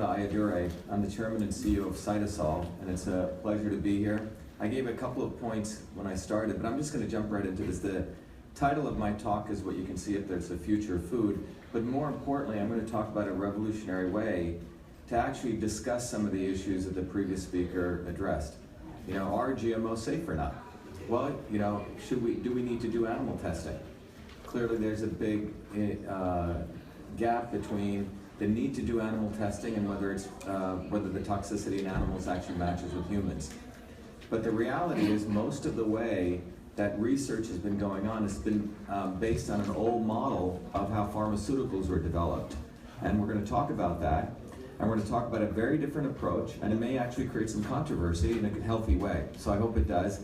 Shiva Ayyadurai. I'm the chairman and CEO of Cytosolve, and it's a pleasure to be here. I gave a couple of points when I started, but I'm just going to jump right into this. The title of my talk is what you can see up there. It's the future of food. But more importantly, I'm going to talk about a revolutionary way to actually discuss some of the issues that the previous speaker addressed. You know, are GMOs safe or not? Well, you know, do we need to do animal testing? Clearly there's a big gap between the need to do animal testing and whether the toxicity in animals actually matches with humans. But the reality is most of the way that research has been going on has been based on an old model of how pharmaceuticals were developed. And we're going to talk about that. And we're going to talk about a very different approach, and it may actually create some controversy in a healthy way. So I hope it does.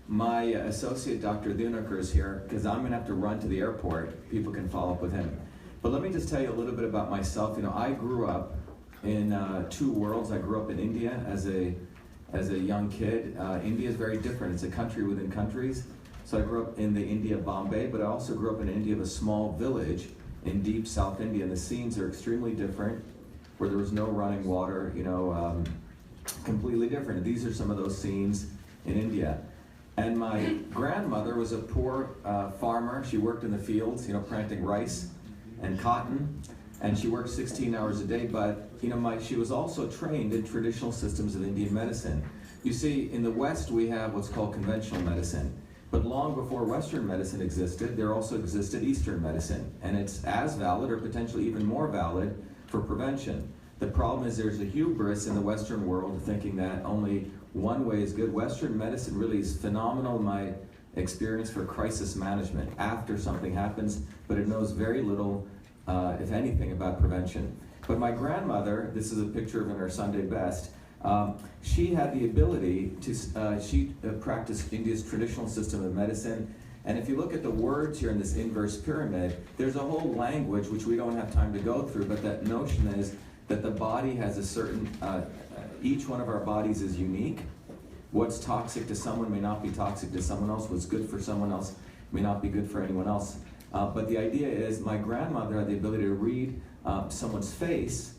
My associate, Dr. Dhunaker, is here because I'm going to have to run to the airport. People can follow up with him. But let me just tell you a little bit about myself. You know, I grew up in two worlds. I grew up in India as a young kid. India is very different. It's a country within countries. So I grew up in the India of Bombay, but I also grew up in India of a small village in deep South India. And the scenes are extremely different, where there was no running water, you know, completely different. These are some of those scenes in India. And my grandmother was a poor farmer. She worked in the fields, you know, planting rice and cotton, and she worked 16 hours a day, but you know, she was also trained in traditional systems of Indian medicine. You see, in the West we have what's called conventional medicine, but long before Western medicine existed, there also existed Eastern medicine, and it's as valid or potentially even more valid for prevention. The problem is there's a hubris in the Western world thinking that only one way is good. Western medicine really is phenomenal in my experience for crisis management after something happens, but it knows very little, if anything, about prevention. But my grandmother, this is a picture of in her Sunday best, she had the ability to, she practiced India's traditional system of medicine. And if you look at the words here in this inverse pyramid, there's a whole language which we don't have time to go through, but that notion is that the body has a certain, each one of our bodies is unique. What's toxic to someone may not be toxic to someone else. What's good for someone else may not be good for anyone else. But the idea is my grandmother had the ability to read someone's face.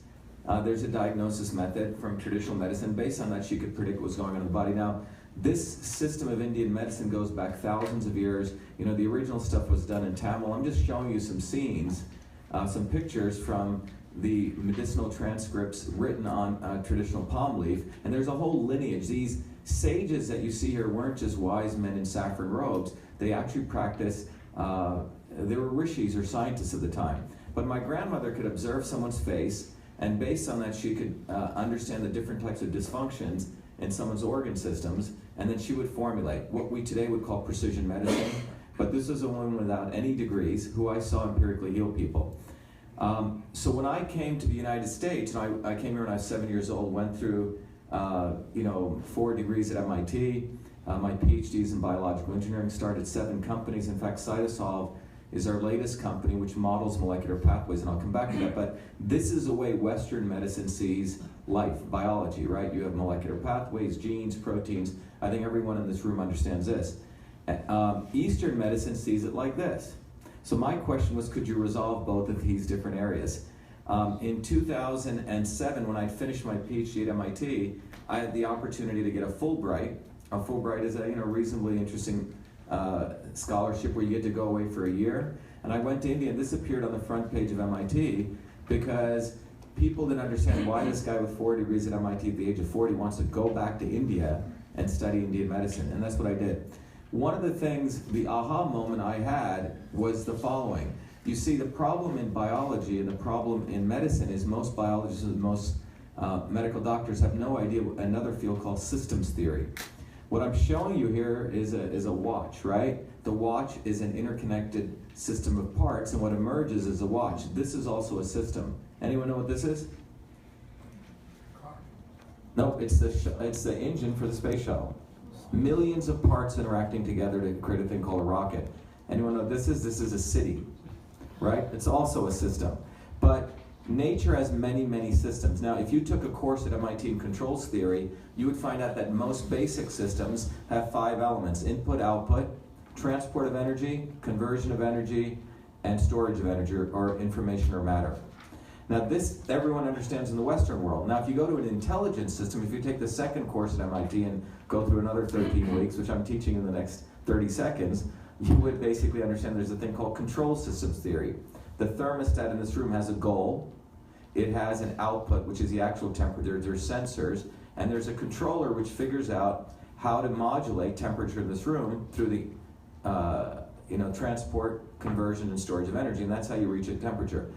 There's a diagnosis method from traditional medicine. Based on that, she could predict what's going on in the body. Now, this system of Indian medicine goes back thousands of years. You know, the original stuff was done in Tamil. I'm just showing you some scenes, some pictures from the medicinal transcripts written on traditional palm leaf. And there's a whole lineage. These sages that you see here weren't just wise men in saffron robes. They actually practiced, they were rishis or scientists at the time. But my grandmother could observe someone's face, and based on that she could understand the different types of dysfunctions in someone's organ systems, and then she would formulate what we today would call precision medicine. But this was a woman without any degrees who I saw empirically heal people. So when I came to the United States, and I came here when I was 7 years old, went through you know, 4 degrees at MIT, my PhDs in biological engineering, started 7 companies. In fact, Cytosolve is our latest company, which models molecular pathways, and I'll come back to that. But this is the way Western medicine sees life, biology, right? You have molecular pathways, genes, proteins. I think everyone in this room understands this. Eastern medicine sees it like this. So my question was, could you resolve both of these different areas? In 2007, when I finished my PhD at MIT, I had the opportunity to get a Fulbright. A Fulbright is a reasonably interesting scholarship where you get to go away for a year. And I went to India, and this appeared on the front page of MIT because people didn't understand why this guy with 4 degrees at MIT at the age of 40 wants to go back to India and study Indian medicine, and that's what I did. One of the things, the aha moment I had was the following. You see, the problem in biology and the problem in medicine is most biologists and most medical doctors have no idea another field called systems theory. What I'm showing you here is a watch, right? The watch is an interconnected system of parts, and what emerges is a watch. This is also a system. Anyone know what this is? No, it's the engine for the space shuttle. Millions of parts interacting together to create a thing called a rocket. Anyone know what this is? This is a city, right? It's also a system. But nature has many, many systems. Now, if you took a course at MIT in controls theory, you would find out that most basic systems have 5 elements: input, output, transport of energy, conversion of energy, and storage of energy or information or matter. Now this, everyone understands in the Western world. Now if you go to an intelligence system, if you take the second course at MIT and go through another 13 weeks, which I'm teaching in the next 30 seconds, you would basically understand there's a thing called control systems theory. The thermostat in this room has a goal. It has an output, which is the actual temperature. There's sensors, and there's a controller which figures out how to modulate temperature in this room through the transport, conversion, and storage of energy, and that's how you reach a temperature.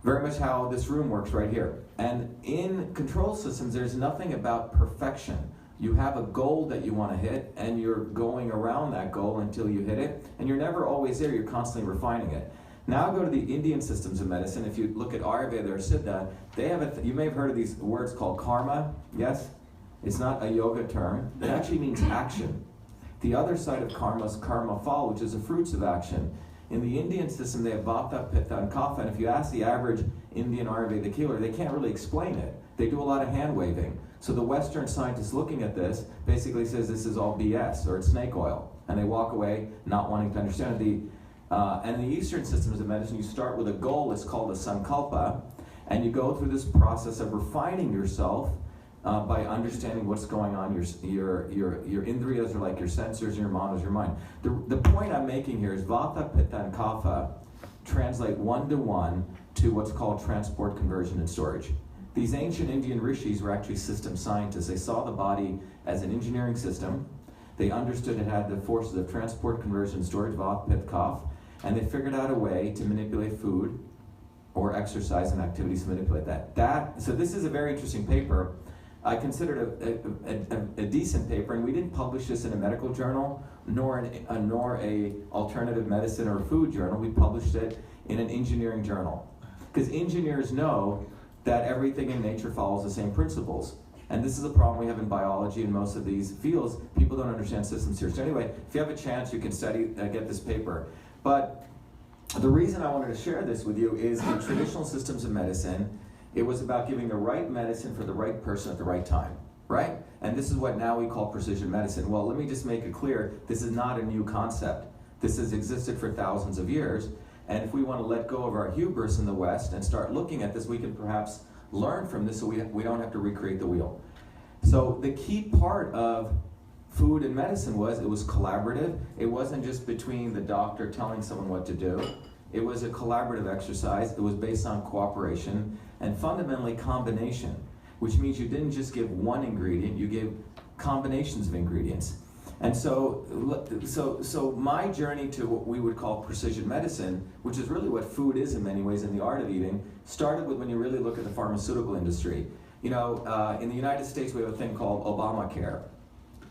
Very much how this room works right here. And in control systems, there's nothing about perfection. You have a goal that you want to hit, and you're going around that goal until you hit it, and you're never always there, you're constantly refining it. Now go to the Indian systems of medicine. If you look at Ayurveda or Siddha, they have you may have heard of these words called karma, yes? It's not a yoga term. It actually means action. The other side of karma is karma phal, which is the fruits of action. In the Indian system, they have Vata, Pitta, and Kapha, and if you ask the average Indian Ayurvedic healer, they can't really explain it. They do a lot of hand-waving. So the Western scientist looking at this basically says this is all BS, or it's snake oil, and they walk away not wanting to understand it. And in the Eastern systems of medicine, you start with a goal, it's called a sankalpa, and you go through this process of refining yourself by understanding what's going on. Your indriyas are like your sensors, and your mana is your mind. The point I'm making here is Vata, Pitta, and Kapha translate one-to-one to what's called transport, conversion, and storage. These ancient Indian rishis were actually system scientists. They saw the body as an engineering system. They understood it had the forces of transport, conversion, storage, Vata, Pitta, Kapha, and they figured out a way to manipulate food or exercise and activities to manipulate that. So this is a very interesting paper. I consider it a decent paper, and we didn't publish this in a medical journal, nor a alternative medicine or food journal. We published it in an engineering journal. Because engineers know that everything in nature follows the same principles. And this is a problem we have in biology and most of these fields. People don't understand systems here. So anyway, if you have a chance, you can get this paper. But the reason I wanted to share this with you is in traditional systems of medicine, it was about giving the right medicine for the right person at the right time, right? And this is what now we call precision medicine. Well, let me just make it clear, this is not a new concept. This has existed for thousands of years. And if we want to let go of our hubris in the West and start looking at this, we can perhaps learn from this so we don't have to recreate the wheel. So the key part of food and medicine was it was collaborative. It wasn't just between the doctor telling someone what to do. It was a collaborative exercise. It was based on cooperation and fundamentally combination, which means you didn't just give one ingredient, you gave combinations of ingredients. And so my journey to what we would call precision medicine, which is really what food is in many ways in the art of eating, started with when you really look at the pharmaceutical industry. You know, in the United States we have a thing called Obamacare,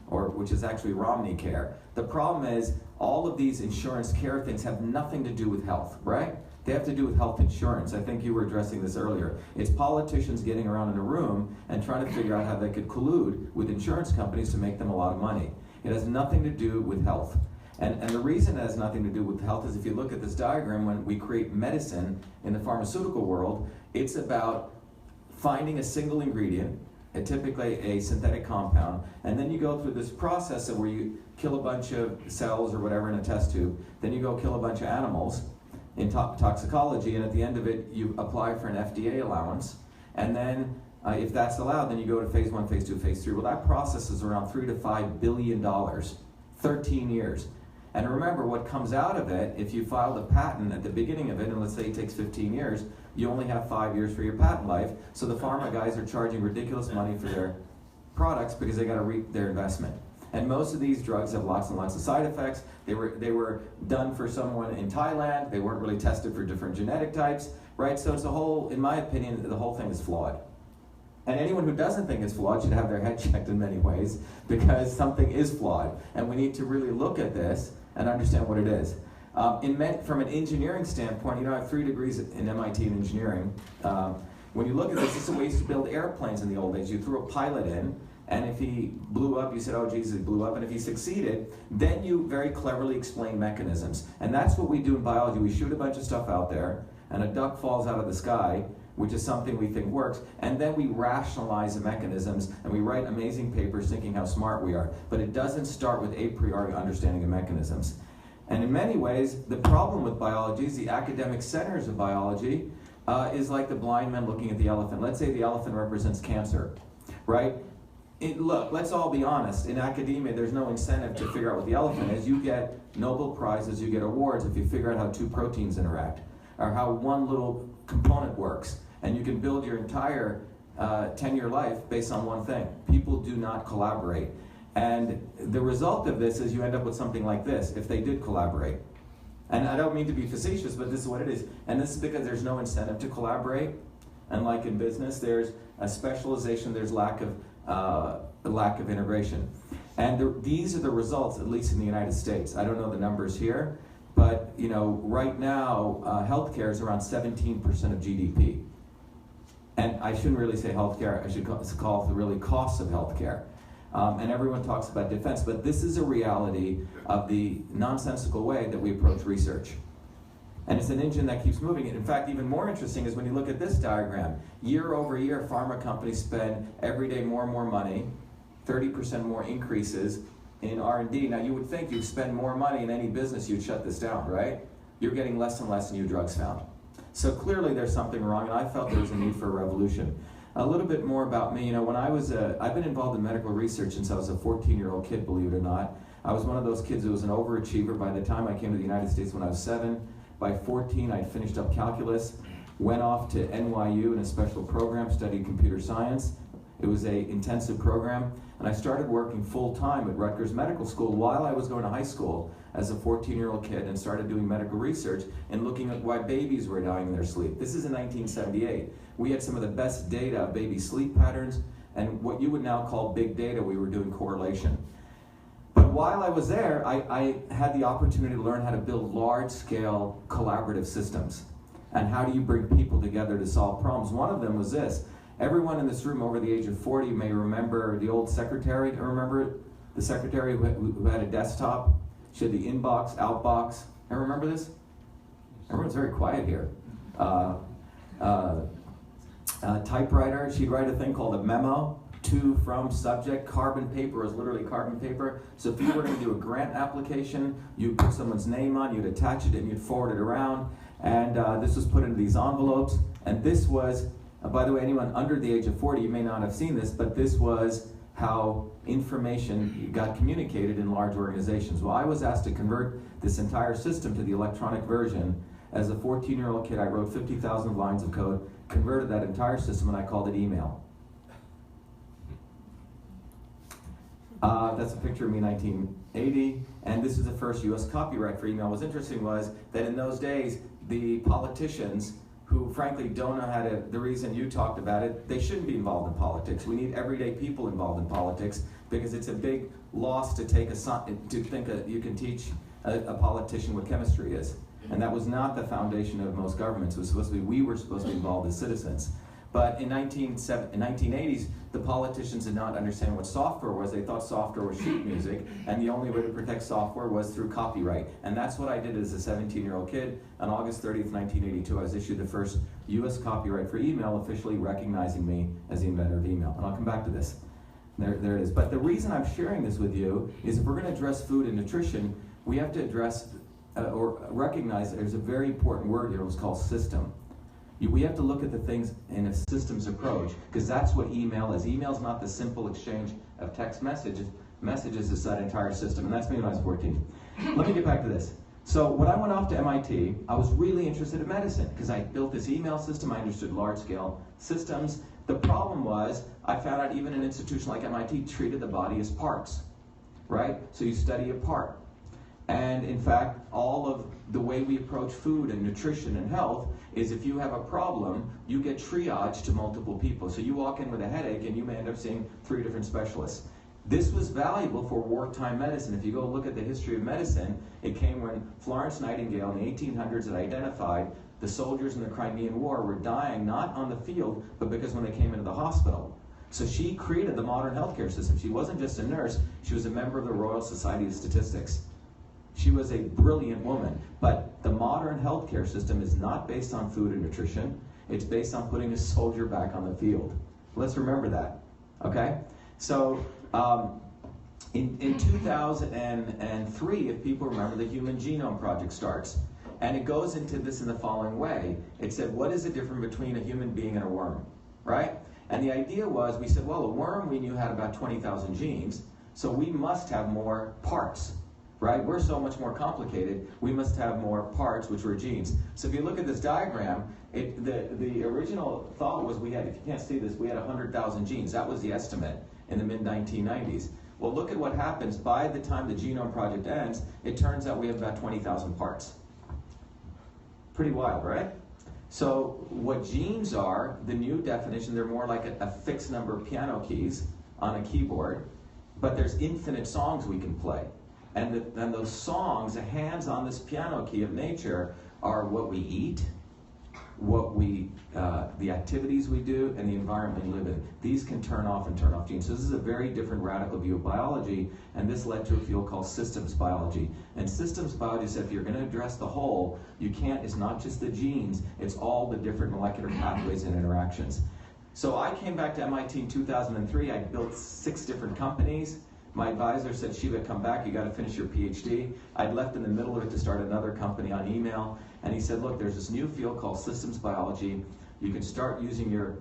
which is actually Romney Care. The problem is all of these insurance care things have nothing to do with health, right? They have to do with health insurance. I think you were addressing this earlier. It's politicians getting around in a room and trying to figure out how they could collude with insurance companies to make them a lot of money. It has nothing to do with health. And the reason it has nothing to do with health is if you look at this diagram, when we create medicine in the pharmaceutical world, it's about finding a single ingredient, and typically a synthetic compound, and then you go through this process of where you kill a bunch of cells or whatever in a test tube, then you go kill a bunch of animals in toxicology, and at the end of it, you apply for an FDA allowance, and then if that's allowed, then you go to phase 1, phase 2, phase 3. Well, that process is around $3 to $5 billion, 13 years. And remember, what comes out of it, if you file the patent at the beginning of it, and let's say it takes 15 years, you only have 5 years for your patent life, so the pharma guys are charging ridiculous money for their products because they got to reap their investment. And most of these drugs have lots and lots of side effects. They were done for someone in Thailand. They weren't really tested for different genetic types, right? So it's a whole, in my opinion, the whole thing is flawed. And anyone who doesn't think it's flawed should have their head checked in many ways, because something is flawed. And we need to really look at this and understand what it is. From an engineering standpoint, you know, I have 3 degrees in MIT in engineering. When you look at this, this is the way you used to build airplanes in the old days. You threw a pilot in, and if he blew up, you said, oh, Jesus, he blew up. And if he succeeded, then you very cleverly explain mechanisms. And that's what we do in biology. We shoot a bunch of stuff out there, and a duck falls out of the sky, which is something we think works, and then we rationalize the mechanisms, and we write amazing papers thinking how smart we are. But it doesn't start with a priori understanding of mechanisms. And in many ways, the problem with biology is the academic centers of biology is like the blind man looking at the elephant. Let's say the elephant represents cancer, right? Look, let's all be honest. In academia, there's no incentive to figure out what the elephant is. You get Nobel Prizes, you get awards if you figure out how two proteins interact, or how one little component works. And you can build your entire 10-year life based on one thing. People do not collaborate. And the result of this is you end up with something like this, if they did collaborate. And I don't mean to be facetious, but this is what it is. And this is because there's no incentive to collaborate. And like in business, there's a specialization, there's lack of integration. And these are the results, at least in the United States. I don't know the numbers here, but you know, right now, healthcare is around 17% of GDP. And I shouldn't really say healthcare, I should call it the really costs of healthcare. And everyone talks about defense, but this is a reality of the nonsensical way that we approach research. And it's an engine that keeps moving. In fact, even more interesting is when you look at this diagram. Year over year, pharma companies spend every day more and more money, 30% more increases in R&D. Now, you would think you'd spend more money in any business, you'd shut this down, right? You're getting less and less new drugs found. So clearly there's something wrong, and I felt there was a need for a revolution. A little bit more about me. You know, when I've been involved in medical research since I was a 14-year-old kid, believe it or not. I was one of those kids who was an overachiever by the time I came to the United States when I was 7. By 14, I'd finished up calculus, went off to NYU in a special program, studied computer science. It was an intensive program, and I started working full-time at Rutgers Medical School while I was going to high school as a 14-year-old kid, and started doing medical research and looking at why babies were dying in their sleep. This is in 1978. We had some of the best data of baby sleep patterns, and what you would now call big data, we were doing correlation. But while I was there, I had the opportunity to learn how to build large-scale collaborative systems. And how do you bring people together to solve problems? One of them was this. Everyone in this room over the age of 40 may remember the old secretary. Remember the secretary who had a desktop? She had the inbox, outbox. Ever remember this? Everyone's very quiet here. Typewriter, she'd write a thing called a memo. To, from, subject. Carbon paper is literally carbon paper. So if you were going to do a grant application, you'd put someone's name on, you'd attach it, and you'd forward it around. And this was put into these envelopes. And this was, by the way, anyone under the age of 40, you may not have seen this, but this was how information got communicated in large organizations. Well, I was asked to convert this entire system to the electronic version. As a 14-year-old kid, I wrote 50,000 lines of code, converted that entire system, and I called it email. That's a picture of me in 1980, and this is the first US copyright for email. What's interesting was that in those days, the politicians, who frankly don't know how to, the reason you talked about it, they shouldn't be involved in politics. We need everyday people involved in politics, because it's a big loss to think you can teach a politician what chemistry is. And that was not the foundation of most governments. It was supposed to be, we were supposed to be involved as citizens. But in 1980s, the politicians did not understand what software was. They thought software was sheet music, and the only way to protect software was through copyright. And that's what I did as a 17-year-old kid. On August 30th, 1982, I was issued the first US copyright for email, officially recognizing me as the inventor of email. And I'll come back to this. There it is. But the reason I'm sharing this with you is if we're going to address food and nutrition, we have to address or recognize that there's a very important word here. It's called system. We have to look at the things in a systems approach, because that's what email is. Email is not the simple exchange of text messages. Messages is that entire system, and that's me when I was 14. Let me get back to this. So when I went off to MIT, I was really interested in medicine, because I built this email system. I understood large-scale systems. The problem was, I found out even an institution like MIT treated the body as parts, right? So you study a part. And in fact, all of the way we approach food and nutrition and health is if you have a problem, you get triaged to multiple people. So you walk in with a headache and you may end up seeing 3 different specialists. This was valuable for wartime medicine. If you go look at the history of medicine, it came when Florence Nightingale in the 1800s had identified the soldiers in the Crimean War were dying not on the field, but because when they came into the hospital. So she created the modern healthcare system. She wasn't just a nurse, she was a member of the Royal Society of Statistics. She was a brilliant woman, but the modern healthcare system is not based on food and nutrition. It's based on putting a soldier back on the field. Let's remember that, okay? So in 2003, if people remember, the Human Genome Project starts. And it goes into this in the following way. It said, what is the difference between a human being and a worm, right? And the idea was, we said, well, a worm we knew had about 20,000 genes, so we must have more parts, right? We're so much more complicated, we must have more parts, which were genes. So if you look at this diagram, the original thought was we had, if you can't see this, we had 100,000 genes. That was the estimate in the mid-1990s. Well, look at what happens. By the time the Genome Project ends, it turns out we have about 20,000 parts. Pretty wild, right? So what genes are, the new definition, they're more like a fixed number of piano keys on a keyboard, but there's infinite songs we can play. And those songs, the hands on this piano key of nature, are what we eat, the activities we do, and the environment we live in. These can turn off and turn off genes. So this is a very different radical view of biology, and this led to a field called systems biology. And systems biology said if you're going to address the whole, you can't, it's not just the genes, it's all the different molecular pathways and interactions. So I came back to MIT in 2003, I built 6 different companies. My advisor said, Shiva, come back, you got to finish your PhD. I'd left in the middle of it to start another company on email, and he said, look, there's this new field called systems biology. You can start using your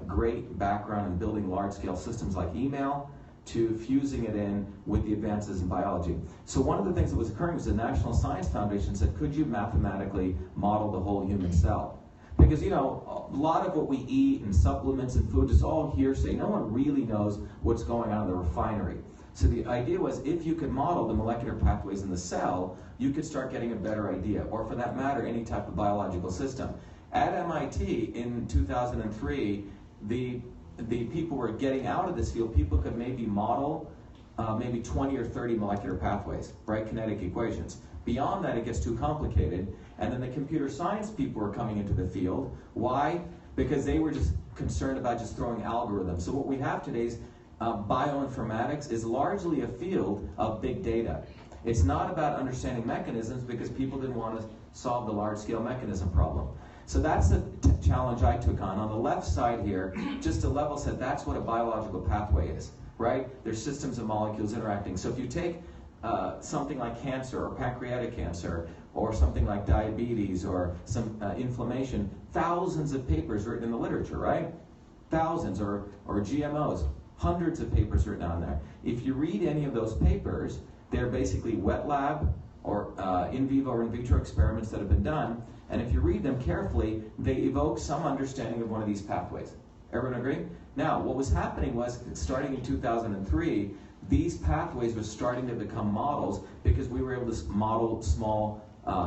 great background in building large-scale systems like email to fusing it in with the advances in biology. So one of the things that was occurring was the National Science Foundation said, could you mathematically model the whole human cell? Because, you know, a lot of what we eat and supplements and food is all hearsay. No one really knows what's going on in the refinery. So the idea was, if you could model the molecular pathways in the cell, you could start getting a better idea, or for that matter, any type of biological system. At MIT in 2003, the people were getting out of this field. People could maybe model maybe 20 or 30 molecular pathways, right? Kinetic equations. Beyond that, it gets too complicated. And then the computer science people were coming into the field. Why? Because they were just concerned about just throwing algorithms. So what we have today is bioinformatics is largely a field of big data. It's not about understanding mechanisms because people didn't want to solve the large-scale mechanism problem. So that's the challenge I took on. On the left side here, just to level set, that's what a biological pathway is, right? There's systems of molecules interacting. So if you take something like cancer or pancreatic cancer or something like diabetes or some inflammation, thousands of papers written in the literature, right? Thousands, or GMOs, hundreds of papers written on there. If you read any of those papers, they're basically wet lab or in vivo or in vitro experiments that have been done, and if you read them carefully, they evoke some understanding of one of these pathways. Everyone agree? Now, what was happening was, starting in 2003, these pathways were starting to become models because we were able to model small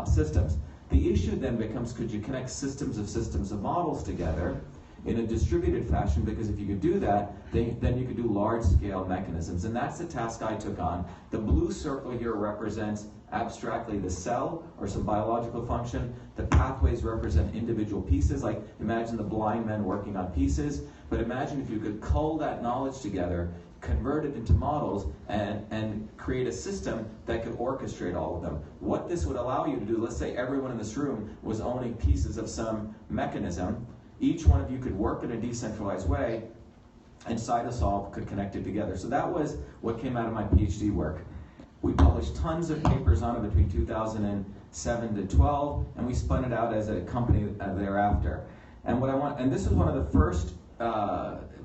systems. The issue then becomes, could you connect systems of models together in a distributed fashion? Because if you could do that, then you could do large-scale mechanisms. And that's the task I took on. The blue circle here represents abstractly the cell or some biological function. The pathways represent individual pieces, like imagine the blind men working on pieces. But imagine if you could cull that knowledge together, convert it into models, and create a system that could orchestrate all of them. What this would allow you to do, let's say everyone in this room was owning pieces of some mechanism. Each one of you could work in a decentralized way, and Cytosolve could connect it together. So that was what came out of my PhD work. We published tons of papers on it between 2007 to 12, and we spun it out as a company thereafter. And and this was one of the first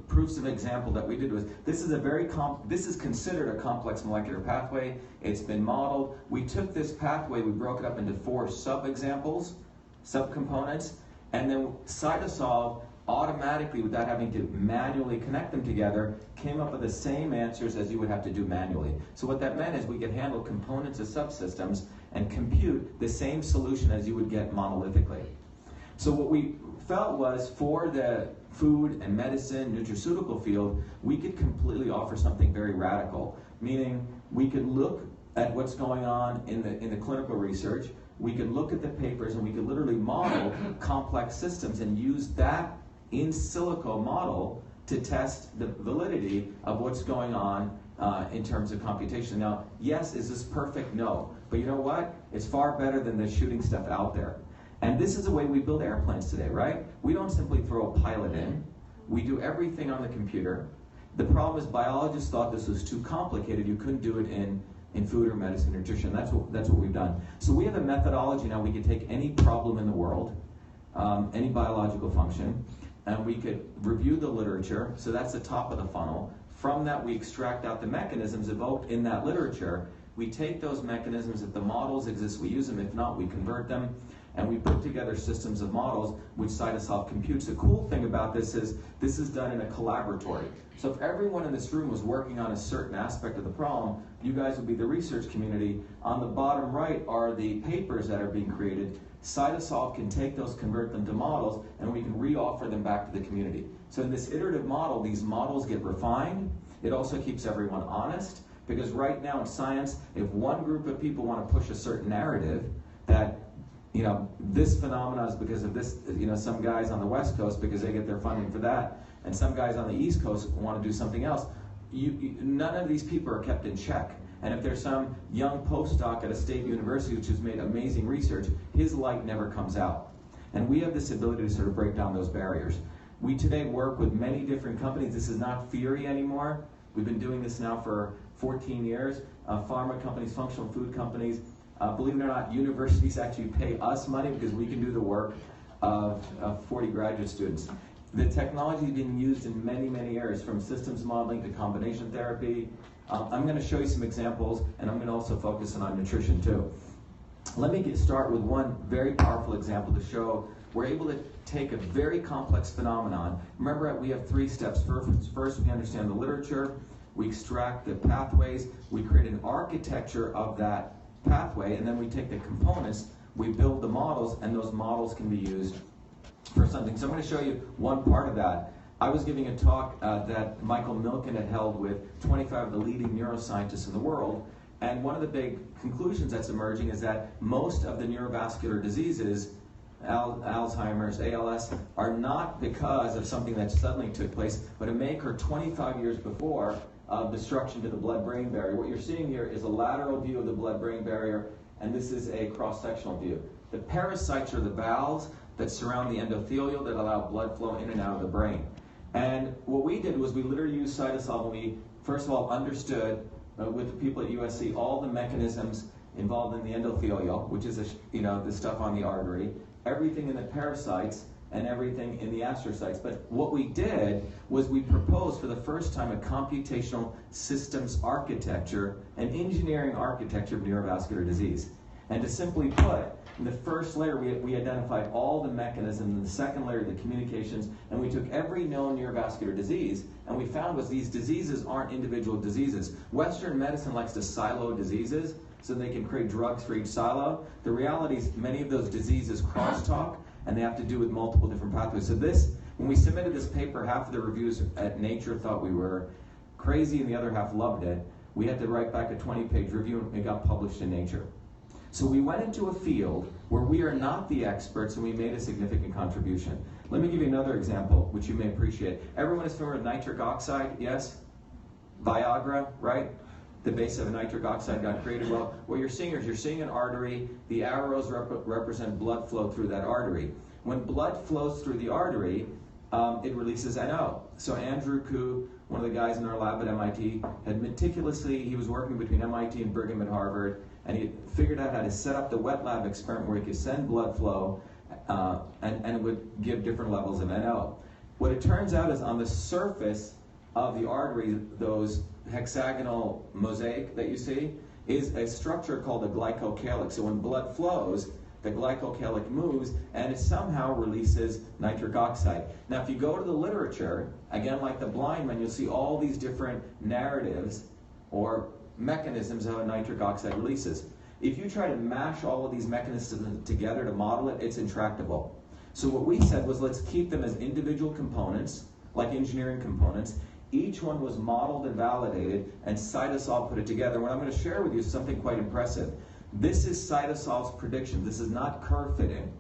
proofs of example that we did was, this is considered a complex molecular pathway. It's been modeled. We took this pathway, we broke it up into 4 sub-examples, subcomponents, and then Cytosolve automatically, without having to manually connect them together, came up with the same answers as you would have to do manually. So what that meant is we could handle components of subsystems and compute the same solution as you would get monolithically. So what we felt was, for the food and medicine, nutraceutical field, we could completely offer something very radical, meaning we could look at what's going on in the clinical research, we could look at the papers, and we could literally model complex systems and use that in silico model to test the validity of what's going on in terms of computation. Now, yes, is this perfect? No. But you know what? It's far better than the shooting stuff out there. And this is the way we build airplanes today, right? We don't simply throw a pilot in. We do everything on the computer. The problem is biologists thought this was too complicated. You couldn't do it in in food or medicine, nutrition. That's what we've done. So we have a methodology now. We can take any problem in the world, any biological function, and we could review the literature. So that's the top of the funnel. From that, we extract out the mechanisms evoked in that literature. We take those mechanisms. If the models exist, we use them. If not, we convert them. And we put together systems of models which Cytosolve computes. The cool thing about this is done in a collaboratory. So if everyone in this room was working on a certain aspect of the problem, you guys would be the research community. On the bottom right are the papers that are being created. Cytosolve can take those, convert them to models, and we can re-offer them back to the community. So in this iterative model, these models get refined. It also keeps everyone honest, because right now in science, if one group of people want to push a certain narrative that, this phenomenon is because of this, some guys on the West Coast, because they get their funding for that, and some guys on the East Coast want to do something else, none of these people are kept in check. And if there's some young postdoc at a state university which has made amazing research, his light never comes out. And we have this ability to sort of break down those barriers. We today work with many different companies. This is not theory anymore. We've been doing this now for 14 years. Pharma companies, functional food companies. Believe it or not, universities actually pay us money because we can do the work of 40 graduate students. The technology is being used in many, many areas, from systems modeling to combination therapy. I'm going to show you some examples, and I'm going to also focus on nutrition too. Let me start with one very powerful example to show we're able to take a very complex phenomenon. Remember, we have 3 steps. First, we understand the literature, we extract the pathways, we create an architecture of that pathway, and then we take the components, we build the models, and those models can be used for something. So I'm going to show you one part of that. I was giving a talk that Michael Milken had held with 25 of the leading neuroscientists in the world, and one of the big conclusions that's emerging is that most of the neurovascular diseases, Alzheimer's, ALS, are not because of something that suddenly took place, but it may occur 25 years before of destruction to the blood-brain barrier. What you're seeing here is a lateral view of the blood-brain barrier, and this is a cross-sectional view. The pericytes are the valves that surround the endothelial that allow blood flow in and out of the brain. And what we did was we literally used Cytosolve, and we, first of all, understood with the people at USC all the mechanisms involved in the endothelial, which is the stuff on the artery, everything in the pericytes, and everything in the astrocytes. But what we did was we proposed for the first time a computational systems architecture, an engineering architecture of neurovascular disease. And to simply put, in the first layer we identified all the mechanisms, in the second layer the communications, and we took every known neurovascular disease, and we found was these diseases aren't individual diseases. Western medicine likes to silo diseases so they can create drugs for each silo. The reality is many of those diseases crosstalk, and they have to do with multiple different pathways. So when we submitted this paper, half of the reviews at Nature thought we were crazy and the other half loved it. We had to write back a 20-page review, and it got published in Nature. So we went into a field where we are not the experts, and we made a significant contribution. Let me give you another example, which you may appreciate. Everyone is familiar with nitric oxide, yes? Viagra, right? The base of nitric oxide got created. Well, what you're seeing is you're seeing an artery. The arrows represent blood flow through that artery. When blood flows through the artery, it releases NO. So Andrew Koo, one of the guys in our lab at MIT, had meticulously, he was working between MIT and Brigham and Harvard, and he figured out how to set up the wet lab experiment where he could send blood flow and it would give different levels of NO. What it turns out is on the surface of the artery, those hexagonal mosaic that you see is a structure called a glycocalyx. So when blood flows, the glycocalyx moves and it somehow releases nitric oxide. Now if you go to the literature, again like the blind man, you'll see all these different narratives or mechanisms of how nitric oxide releases. If you try to mash all of these mechanisms together to model it, it's intractable. So what we said was let's keep them as individual components, like engineering components. Each one was modeled and validated, and Cytosolve put it together. What I'm going to share with you is something quite impressive. This is Cytosolve's prediction. This is not curve fitting.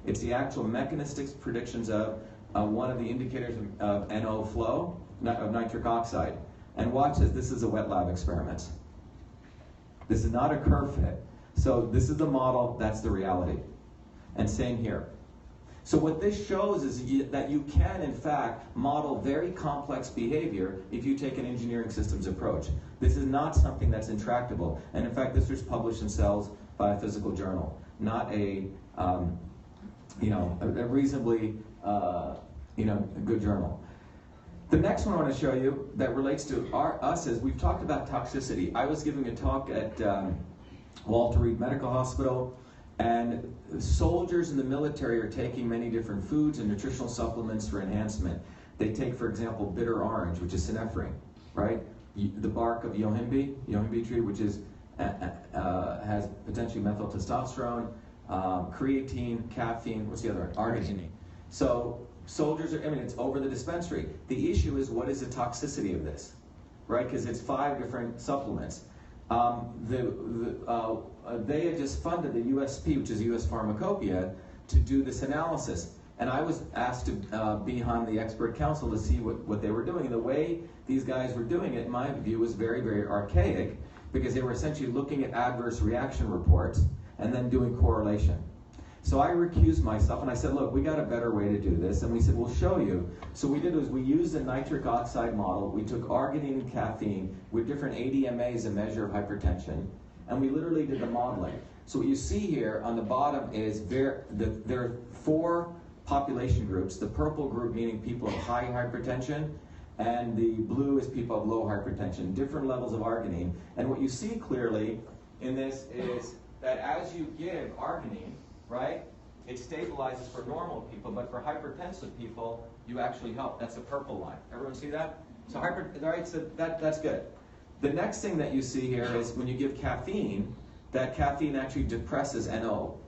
It's the actual mechanistic predictions of one of the indicators of NO flow, of nitric oxide. And watch this. This is a wet lab experiment. This is not a curve fit. So this is the model. That's the reality. And same here. So what this shows is that you can, in fact, model very complex behavior if you take an engineering systems approach. This is not something that's intractable. And in fact, this was published in Cells Biophysical Journal, not a reasonably good journal. The next one I want to show you that relates to us is we've talked about toxicity. I was giving a talk at Walter Reed Medical Hospital, and soldiers in the military are taking many different foods and nutritional supplements for enhancement. They take, for example, bitter orange, which is synephrine, right? The bark of yohimbe tree, which is has potentially methyl testosterone, creatine, caffeine, what's the other one? Arginine. So soldiers are, it's over the dispensary. The issue is, what is the toxicity of this, right? Because it's 5 different supplements. They had just funded the USP, which is US Pharmacopoeia, to do this analysis. And I was asked to be on the expert council to see what they were doing. And the way these guys were doing it, in my view, was very, very archaic, because they were essentially looking at adverse reaction reports and then doing correlation. So I recused myself, and I said, look, we got a better way to do this. And we said, we'll show you. So what we did was we used a nitric oxide model. We took arginine and caffeine with different ADMA as a measure of hypertension, and we literally did the modeling. So what you see here on the bottom is there are 4 population groups. The purple group meaning people of high hypertension, and the blue is people of low hypertension, different levels of arginine. And what you see clearly in this is that as you give arginine, right, it stabilizes for normal people, but for hypertensive people, you actually help. That's the purple line. Everyone see that? So so that's good. The next thing that you see here is when you give caffeine, that caffeine actually depresses NO,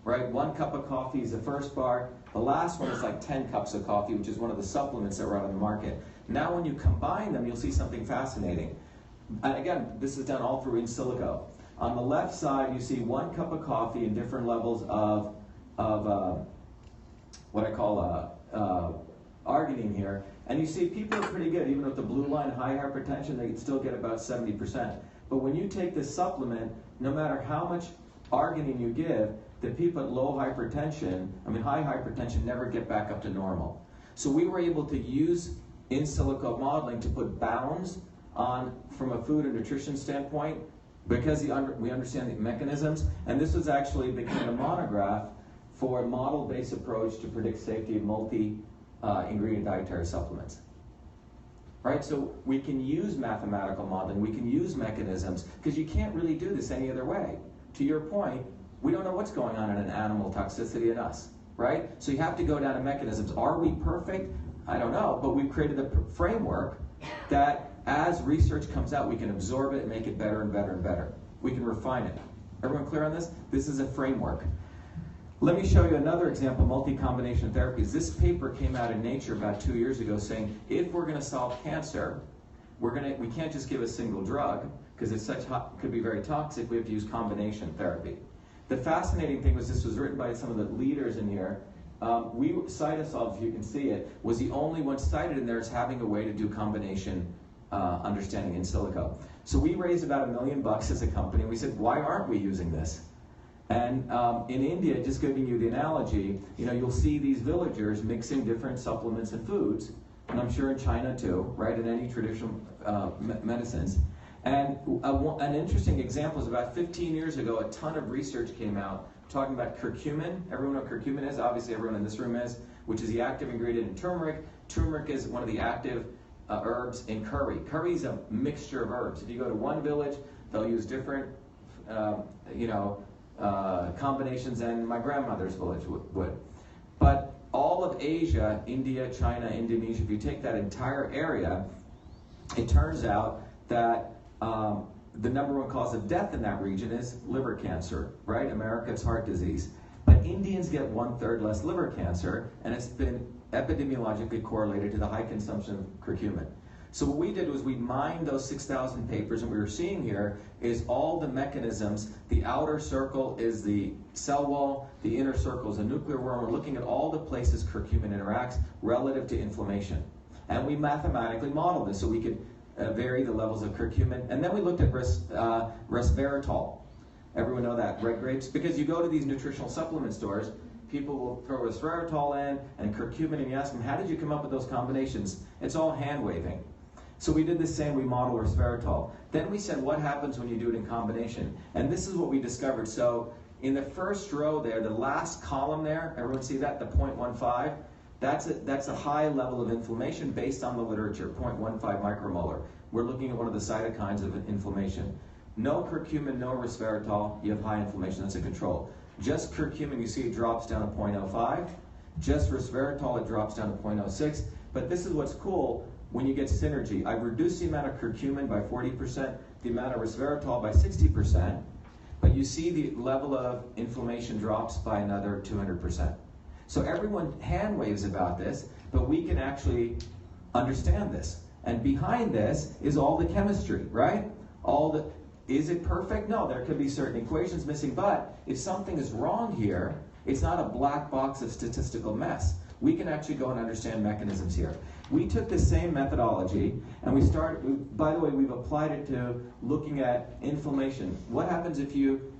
right? 1 cup of coffee is the first bar. The last one is like 10 cups of coffee, which is one of the supplements that are out on the market. Now when you combine them, you'll see something fascinating. And again, this is done all through in silico. On the left side, you see 1 cup of coffee and different levels of what I call arginine here. And you see people are pretty good. Even with the blue line, high hypertension, they still get about 70%. But when you take this supplement, no matter how much arginine you give, the people at low hypertension, high hypertension, never get back up to normal. So we were able to use in silico modeling to put bounds on from a food and nutrition standpoint, because we understand the mechanisms. And this was actually became a monograph for a model-based approach to predict safety of multi-ingredient dietary supplements. Right, so we can use mathematical modeling, we can use mechanisms, because you can't really do this any other way. To your point, we don't know what's going on in an animal toxicity in us, right? So you have to go down to mechanisms. Are we perfect? I don't know, but we've created a framework that as research comes out, we can absorb it and make it better and better and better. We can refine it. Everyone clear on this? This is a framework. Let me show you another example, multi-combination therapies. This paper came out in Nature about 2 years ago saying, if we're going to solve cancer, we can't just give a single drug, because it's could be very toxic. We have to use combination therapy. The fascinating thing was this was written by some of the leaders in here. Cytosolve, if you can see it, was the only one cited in there as having a way to do combination understanding in silico. So we raised about $1 million as a company, and we said, why aren't we using this? And in India, just giving you the analogy, you'll see these villagers mixing different supplements and foods, and I'm sure in China too, right, in any traditional medicines. And an interesting example is about 15 years ago, a ton of research came out talking about curcumin. Everyone know what curcumin is? Obviously everyone in this room is, which is the active ingredient in turmeric. Turmeric is one of the active herbs in curry. Curry is a mixture of herbs. If you go to one village, they'll use different, combinations than my grandmother's village would. But all of Asia, India, China, Indonesia, if you take that entire area, it turns out that the #1 cause of death in that region is liver cancer, right? America, it's heart disease. But Indians get 1/3 less liver cancer, and it's been epidemiologically correlated to the high consumption of curcumin. So what we did was we mined those 6,000 papers, and what we're seeing here is all the mechanisms. The outer circle is the cell wall, the inner circle is the nuclear worm. We're looking at all the places curcumin interacts relative to inflammation. And we mathematically modeled this so we could vary the levels of curcumin. And then we looked at resveratrol. Everyone know that, red grapes? Because you go to these nutritional supplement stores, people will throw resveratrol in and curcumin, and you ask them, how did you come up with those combinations? It's all hand waving. So we did the same, we modeled resveratrol. Then we said, what happens when you do it in combination? And this is what we discovered. So in the first row there, the last column there, everyone see that, the 0.15? That's a high level of inflammation based on the literature, 0.15 micromolar. We're looking at one of the cytokines of inflammation. No curcumin, no resveratrol, you have high inflammation, that's a control. Just curcumin, you see it drops down to 0.05. Just resveratrol, it drops down to 0.06. But this is what's cool when you get synergy. I've reduced the amount of curcumin by 40%, the amount of resveratrol by 60%, but you see the level of inflammation drops by another 200%. So everyone hand waves about this, but we can actually understand this. And behind this is all the chemistry, right? Is it perfect? No, there could be certain equations missing, but if something is wrong here, it's not a black box of statistical mess. We can actually go and understand mechanisms here. We took the same methodology and by the way, we've applied it to looking at inflammation. What happens if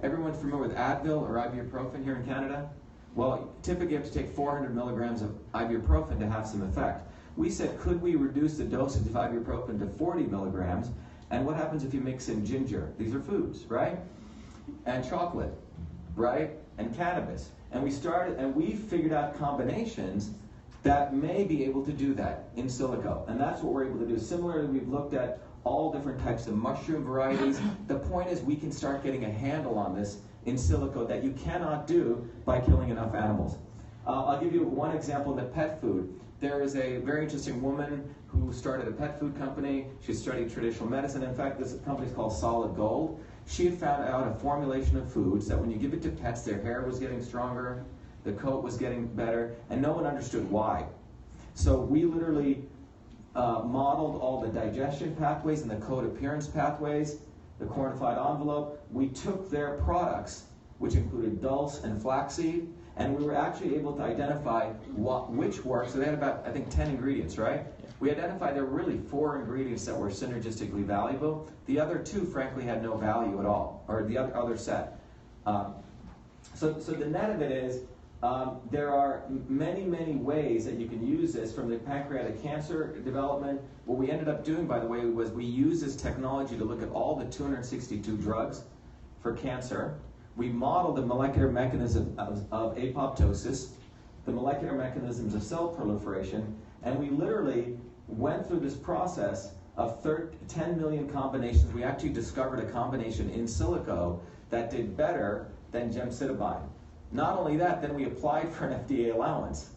everyone's familiar with Advil or ibuprofen here in Canada? Well, typically you have to take 400 milligrams of ibuprofen to have some effect. We said, could we reduce the dosage of ibuprofen to 40 milligrams? And what happens if you mix in ginger? These are foods, right? And chocolate, right? And cannabis. And we figured out combinations that may be able to do that in silico. And that's what we're able to do. Similarly, we've looked at all different types of mushroom varieties. The point is we can start getting a handle on this in silico that you cannot do by killing enough animals. I'll give you one example in the pet food. There is a very interesting woman who started a pet food company. She studied traditional medicine. In fact, this company is called Solid Gold. She had found out a formulation of foods that when you give it to pets, their hair was getting stronger, the coat was getting better, and no one understood why. So we literally modeled all the digestion pathways and the coat appearance pathways, the cornified envelope. We took their products, which included dulse and flaxseed, and we were actually able to identify which worked. So they had about, I think, 10 ingredients, right? Yeah. We identified there were really 4 ingredients that were synergistically valuable. The other 2, frankly, had no value at all, or the other set. So the net of it is, there are many, many ways that you can use this from the pancreatic cancer development. What we ended up doing, by the way, was we used this technology to look at all the 262 drugs for cancer. We modeled the molecular mechanism of apoptosis, the molecular mechanisms of cell proliferation, and we literally went through this process of 10 million combinations. We actually discovered a combination in silico that did better than gemcitabine. Not only that, then we applied for an FDA allowance.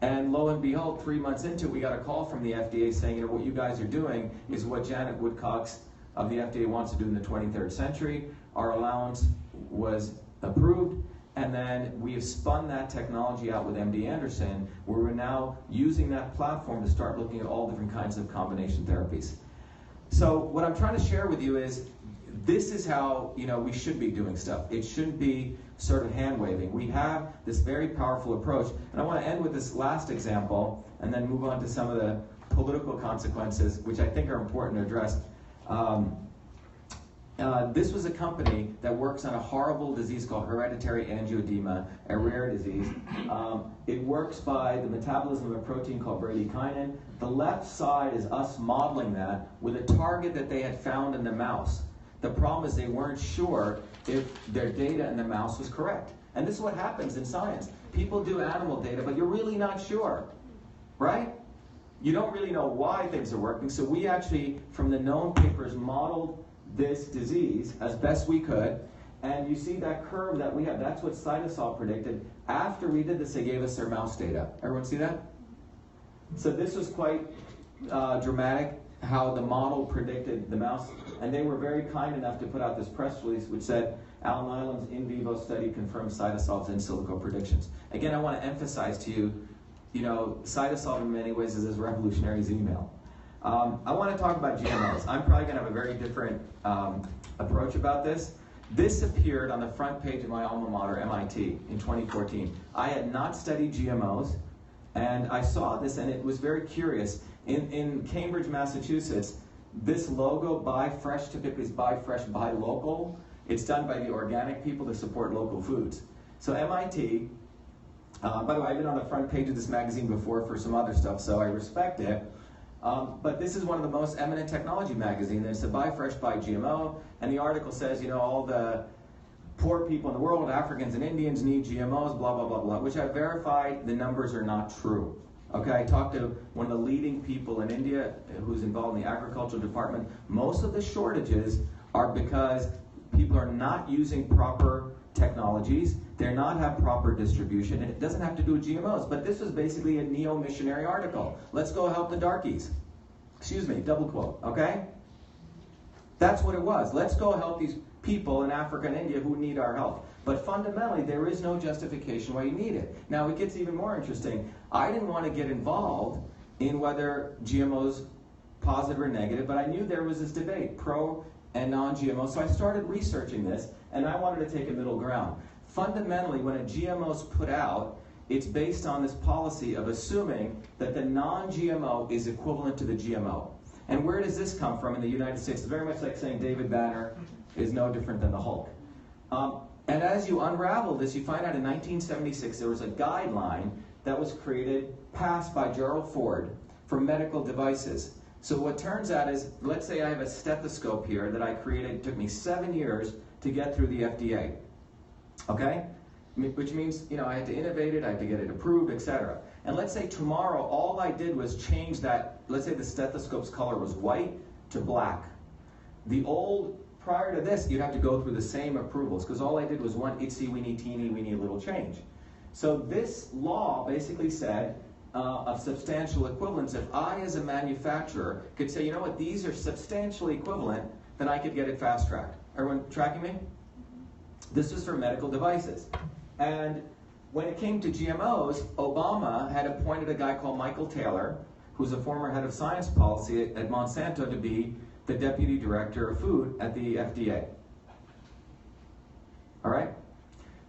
And lo and behold, 3 months into it, we got a call from the FDA saying, what you guys are doing is what Janet Woodcox of the FDA wants to do in the 23rd century. Our allowance was approved, and then we have spun that technology out with MD Anderson, where we're now using that platform to start looking at all different kinds of combination therapies. So what I'm trying to share with you is, this is how we should be doing stuff. It shouldn't be sort of hand-waving. We have this very powerful approach. And I want to end with this last example and then move on to some of the political consequences, which I think are important to address. This was a company that works on a horrible disease called hereditary angioedema, a rare disease. It works by the metabolism of a protein called bradykinin. The left side is us modeling that with a target that they had found in the mouse. The problem is they weren't sure if their data in the mouse was correct. And this is what happens in science. People do animal data, but you're really not sure, right? You don't really know why things are working. So we actually, from the known papers, modeled this disease as best we could. And you see that curve that we have, that's what Cytosolve predicted. After we did this, they gave us their mouse data. Everyone see that? So this was quite dramatic, how the model predicted the mouse. And they were very kind enough to put out this press release which said, Alan Island's in vivo study confirms Cytosolve's in silico predictions. Again, I want to emphasize to you, Cytosolve in many ways is as revolutionary as email. I want to talk about GMOs. I'm probably going to have a very different approach about this. This appeared on the front page of my alma mater, MIT, in 2014. I had not studied GMOs, and I saw this, and it was very curious. In Cambridge, Massachusetts, this logo, buy fresh, typically is buy fresh, buy local. It's done by the organic people to support local foods. So MIT By the way, I've been on the front page of this magazine before for some other stuff, so I respect it. But this is one of the most eminent technology magazines. It's a Buy Fresh, Buy GMO, and the article says, you know, all the poor people in the world, Africans and Indians, need GMOs, blah, blah, blah, blah, which I verified the numbers are not true. Okay, I talked to one of the leading people in India who's involved in the agricultural department. Most of the shortages are because people are not using proper technologies. They're not have proper distribution, and it doesn't have to do with GMOs. But this was basically a neo-missionary article. Let's go help the darkies. Excuse me, double quote, okay? That's what it was. Let's go help these people in Africa and India who need our help. But fundamentally, there is no justification why you need it. Now, it gets even more interesting. I didn't want to get involved in whether GMOs positive or negative, but I knew there was this debate, pro and non-GMO, so I started researching this, and I wanted to take a middle ground. Fundamentally, when a GMO is put out, it's based on this policy of assuming that the non-GMO is equivalent to the GMO. And where does this come from in the United States? It's very much like saying David Banner is no different than the Hulk. And as you unravel this, you find out in 1976 there was a guideline that was created, passed by Gerald Ford for medical devices. So what turns out is, let's say I have a stethoscope here that I created. It took me 7 years to get through the FDA. Okay? Which means, you know, I had to innovate it, I had to get it approved, etc. And let's say tomorrow all I did was change that. Let's say the stethoscope's color was white to black. Prior to this, you'd have to go through the same approvals, because all I did was one itsy, weeny, teeny, weeny little change. So this law basically said of substantial equivalence. If I, as a manufacturer, could say, you know what, these are substantially equivalent, then I could get it fast-tracked. Everyone tracking me? This was for medical devices. And when it came to GMOs, Obama had appointed a guy called Michael Taylor, who's a former head of science policy at Monsanto, to be the deputy director of food at the FDA. All right?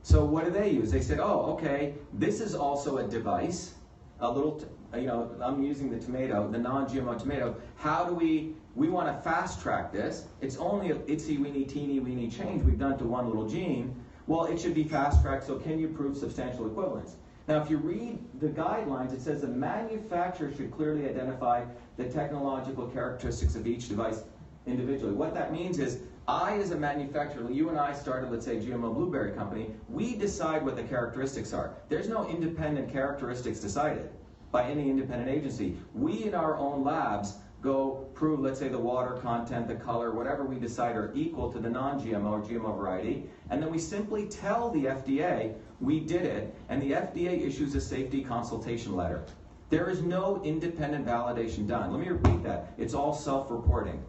So what do they use? They said, oh, okay, this is also a device, a little, I'm using the tomato, the non-GMO tomato. How do we want to fast track this. It's only a itsy weeny teeny weeny change we've done to one little gene. Well, it should be fast tracked, so can you prove substantial equivalence? Now, if you read the guidelines, it says the manufacturer should clearly identify the technological characteristics of each device individually. What that means is, I, as a manufacturer, you and I started, let's say, GMO Blueberry Company, we decide what the characteristics are. There's no independent characteristics decided by any independent agency. We, in our own labs, go prove, let's say, the water content, the color, whatever we decide are equal to the non-GMO or GMO variety, and then we simply tell the FDA we did it, and the FDA issues a safety consultation letter. There is no independent validation done. Let me repeat that. It's all self-reporting.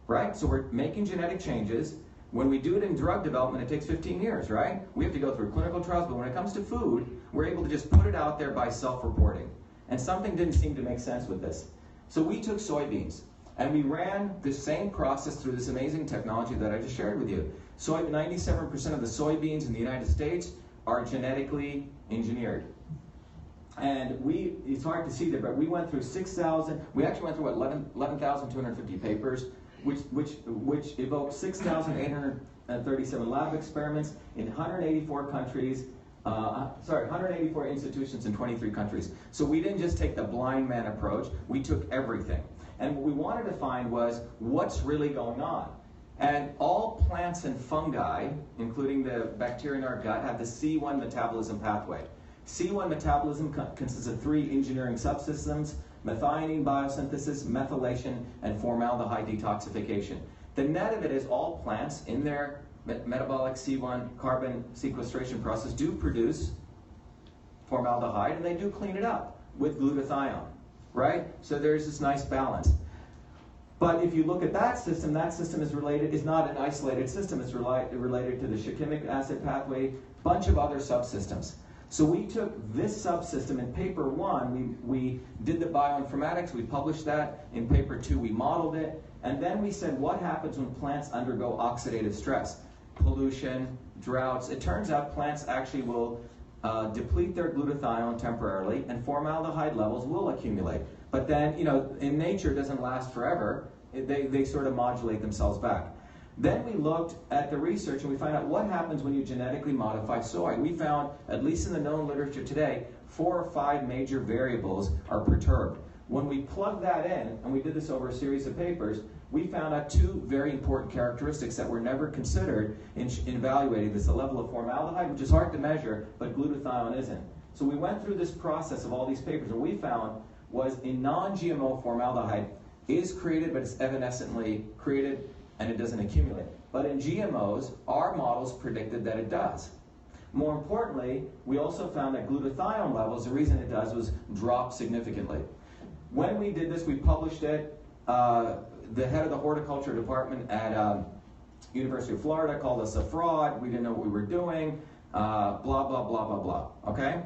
Right? So we're making genetic changes. When we do it in drug development, it takes 15 years, right? We have to go through clinical trials, but when it comes to food, we're able to just put it out there by self-reporting. And something didn't seem to make sense with this. So we took soybeans, and we ran the same process through this amazing technology that I just shared with you. 97% of the soybeans in the United States are genetically engineered. And it's hard to see there, but we went through 6,000, we actually went through, 11,250 papers, which evoked 6,837 lab experiments in 184 countries, 184 institutions in 23 countries. So we didn't just take the blind man approach, we took everything. And what we wanted to find was, what's really going on? And all plants and fungi, including the bacteria in our gut, have the C1 metabolism pathway. C1 metabolism consists of 3 engineering subsystems: methionine biosynthesis, methylation, and formaldehyde detoxification. The net of it is all plants in their metabolic C1 carbon sequestration process do produce formaldehyde, and they do clean it up with glutathione, right? So there's this nice balance. But if you look at that system is not an isolated system. It's related to the shikimic acid pathway, bunch of other subsystems. So we took this subsystem in paper 1, we did the bioinformatics, we published that. In paper 2, we modeled it. And then we said, what happens when plants undergo oxidative stress? Pollution, droughts. It turns out plants actually will deplete their glutathione temporarily, and formaldehyde levels will accumulate. But then, in nature, it doesn't last forever. They sort of modulate themselves back. Then we looked at the research and we found out what happens when you genetically modify soy. We found, at least in the known literature today, 4 or 5 major variables are perturbed. When we plugged that in, and we did this over a series of papers, we found out 2 very important characteristics that were never considered in evaluating this. The level of formaldehyde, which is hard to measure, but glutathione isn't. So we went through this process of all these papers, and what we found was in non-GMO formaldehyde is created, but it's evanescently created, and it doesn't accumulate. But in GMOs, our models predicted that it does. More importantly, we also found that glutathione levels, the reason it does was drop significantly. When we did this, we published it. The head of the horticulture department at University of Florida called us a fraud. We didn't know what we were doing, blah, blah, blah, blah, blah, okay?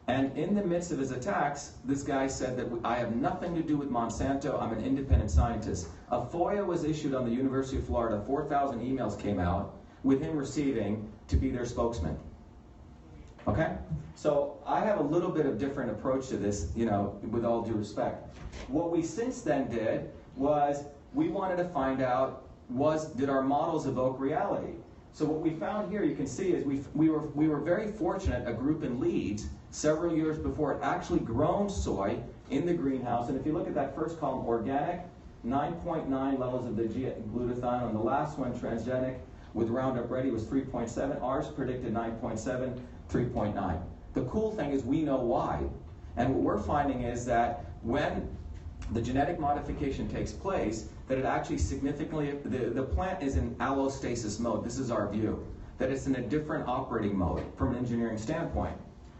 And in the midst of his attacks, this guy said that I have nothing to do with Monsanto, I'm an independent scientist. A FOIA was issued on the University of Florida, 4,000 emails came out with him receiving to be their spokesman. Okay? So I have a little bit of different approach to this, you know, with all due respect. What we since then did was we wanted to find out, did our models evoke reality? So what we found here, you can see, is we were very fortunate, a group in Leeds, several years before it actually grown soy in the greenhouse. And if you look at that first column, organic, 9.9 levels of the glutathione. On the last one, transgenic, with Roundup Ready was 3.7. Ours predicted 9.7, 3.9. The cool thing is we know why. And what we're finding is that when the genetic modification takes place, that it actually significantly, the plant is in allostasis mode. This is our view, that it's in a different operating mode from an engineering standpoint.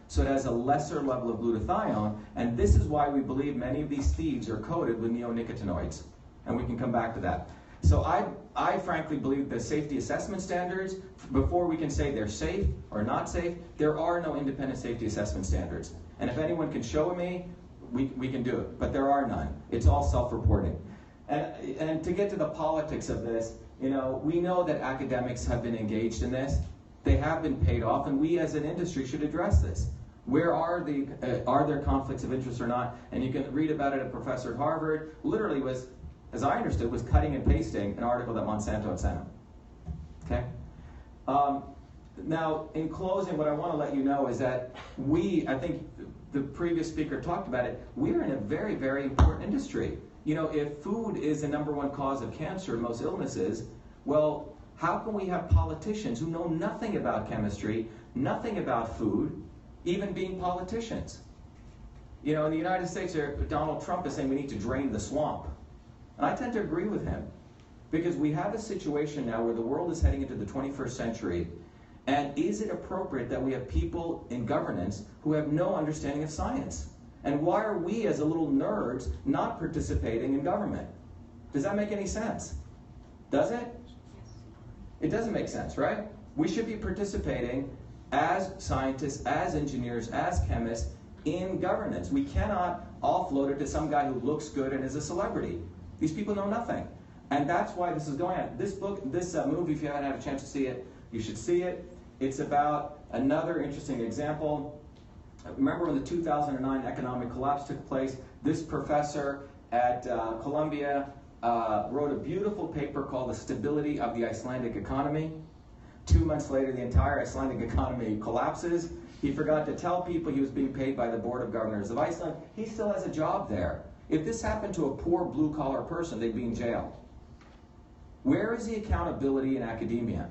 So it has a lesser level of glutathione, and this is why we believe many of these seeds are coated with neonicotinoids. And we can come back to that. So I frankly believe the safety assessment standards, before we can say they're safe or not safe, there are no independent safety assessment standards. And if anyone can show me, we can do it, but there are none. It's all self-reporting. And to get to the politics of this, you know, we know that academics have been engaged in this. They have been paid off, and we as an industry should address this. Where are there conflicts of interest or not? And you can read about it. A professor at Harvard literally was, as I understood, was cutting and pasting an article that Monsanto had sent him. Okay? Now, in closing, what I want to let you know is that I think the previous speaker talked about it, we're in a very, very important industry. You know, if food is the #1 cause of cancer and most illnesses, well, how can we have politicians who know nothing about chemistry, nothing about food, even being politicians? You know, in the United States, Donald Trump is saying we need to drain the swamp. And I tend to agree with him, because we have a situation now where the world is heading into the 21st century, and is it appropriate that we have people in governance who have no understanding of science? And why are we, as a little nerds, not participating in government? Does that make any sense? Does it? It doesn't make sense, right? We should be participating as scientists, as engineers, as chemists in governance. We cannot offload it to some guy who looks good and is a celebrity. These people know nothing. And that's why this is going on. This book, this movie, if you haven't had a chance to see it, you should see it. It's about another interesting example. Remember when the 2009 economic collapse took place, this professor at Columbia wrote a beautiful paper called The Stability of the Icelandic Economy. 2 months later, the entire Icelandic economy collapses. He forgot to tell people he was being paid by the Board of Governors of Iceland. He still has a job there. If this happened to a poor blue-collar person, they'd be in jail. Where is the accountability in academia?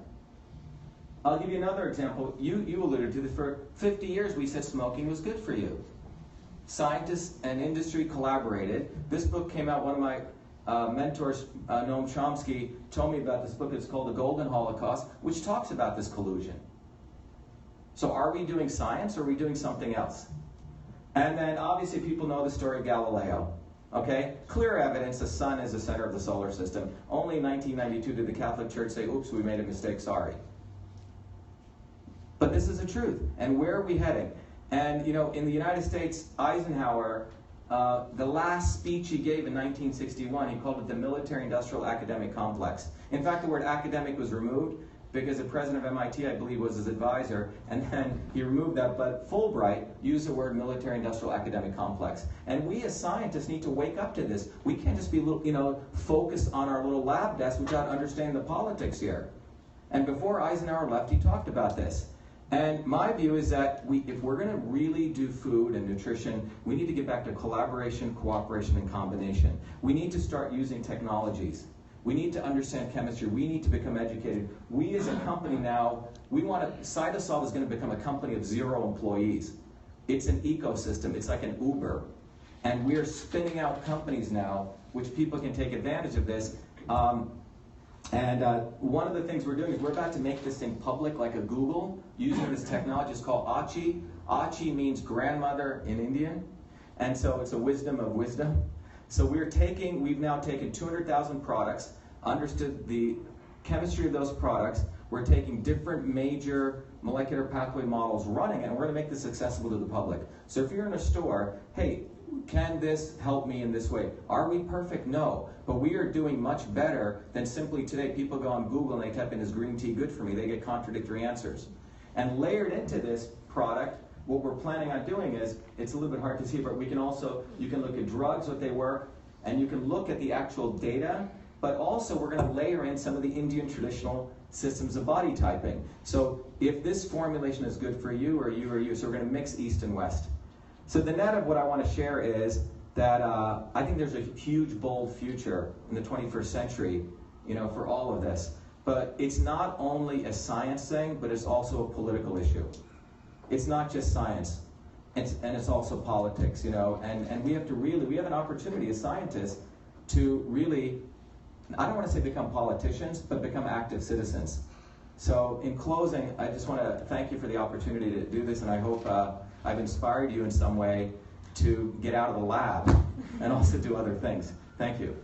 I'll give you another example. You alluded to this. For 50 years, we said smoking was good for you. Scientists and industry collaborated. This book came out, one of my mentors, Noam Chomsky, told me about this book. It's called The Golden Holocaust, which talks about this collusion. So are we doing science or are we doing something else? And then obviously people know the story of Galileo. Okay? Clear evidence the sun is the center of the solar system. Only in 1992 did the Catholic Church say, oops, we made a mistake, sorry. But this is the truth. And where are we heading? And, you know, in the United States, Eisenhower, the last speech he gave in 1961, he called it the military-industrial academic complex. In fact, the word academic was removed because the president of MIT, I believe, was his advisor, and then he removed that, but Fulbright used the word military-industrial academic complex. And we as scientists need to wake up to this. We can't just be focused on our little lab desk without understanding the politics here. And before Eisenhower left, he talked about this. And my view is that if we're going to really do food and nutrition, we need to get back to collaboration, cooperation, and combination. We need to start using technologies. We need to understand chemistry. We need to become educated. We as a company now, Cytosolve is going to become a company of 0 employees. It's an ecosystem. It's like an Uber. And we're spinning out companies now, which people can take advantage of this. One of the things we're doing is we're about to make this thing public, like a Google, using this technology. It's called Achi. Achi means grandmother in Indian, and so it's a wisdom of wisdom. So we've now taken 200,000 products, understood the chemistry of those products. We're taking different major molecular pathway models running, and we're going to make this accessible to the public. So if you're in a store, hey, can this help me in this way? Are we perfect? No. But we are doing much better than simply today. People go on Google and they type in, is green tea good for me? They get contradictory answers. And layered into this product, what we're planning on doing is, it's a little bit hard to see, but you can look at drugs, what they work, and you can look at the actual data, but also we're going to layer in some of the Indian traditional systems of body typing. So if this formulation is good for you or you or you, so we're going to mix East and West. So the net of what I want to share is that I think there's a huge, bold future in the 21st century, for all of this. But it's not only a science thing, but it's also a political issue. It's not just science, and it's also politics, and we have an opportunity as scientists to really, I don't want to say become politicians, but become active citizens. So in closing, I just want to thank you for the opportunity to do this, and I hope I've inspired you in some way to get out of the lab and also do other things. Thank you.